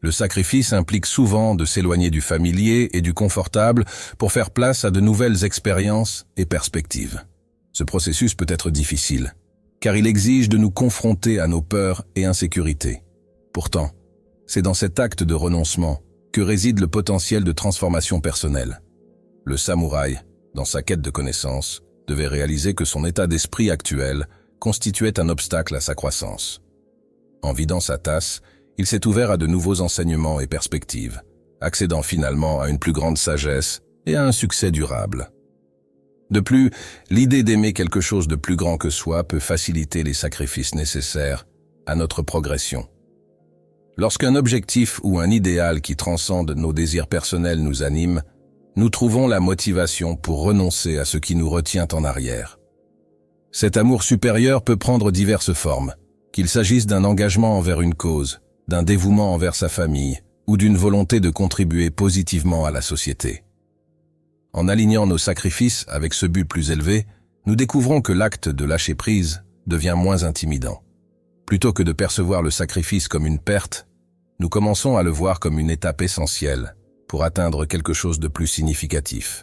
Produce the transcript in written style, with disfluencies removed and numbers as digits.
Le sacrifice implique souvent de s'éloigner du familier et du confortable pour faire place à de nouvelles expériences et perspectives. Ce processus peut être difficile, car il exige de nous confronter à nos peurs et insécurités. Pourtant, c'est dans cet acte de renoncement que réside le potentiel de transformation personnelle. Le samouraï, dans sa quête de connaissance, devait réaliser que son état d'esprit actuel constituait un obstacle à sa croissance. En vidant sa tasse, il s'est ouvert à de nouveaux enseignements et perspectives, accédant finalement à une plus grande sagesse et à un succès durable. De plus, l'idée d'aimer quelque chose de plus grand que soi peut faciliter les sacrifices nécessaires à notre progression. Lorsqu'un objectif ou un idéal qui transcende nos désirs personnels nous anime, nous trouvons la motivation pour renoncer à ce qui nous retient en arrière. Cet amour supérieur peut prendre diverses formes, qu'il s'agisse d'un engagement envers une cause, d'un dévouement envers sa famille ou d'une volonté de contribuer positivement à la société. En alignant nos sacrifices avec ce but plus élevé, nous découvrons que l'acte de lâcher prise devient moins intimidant. Plutôt que de percevoir le sacrifice comme une perte, nous commençons à le voir comme une étape essentielle pour atteindre quelque chose de plus significatif.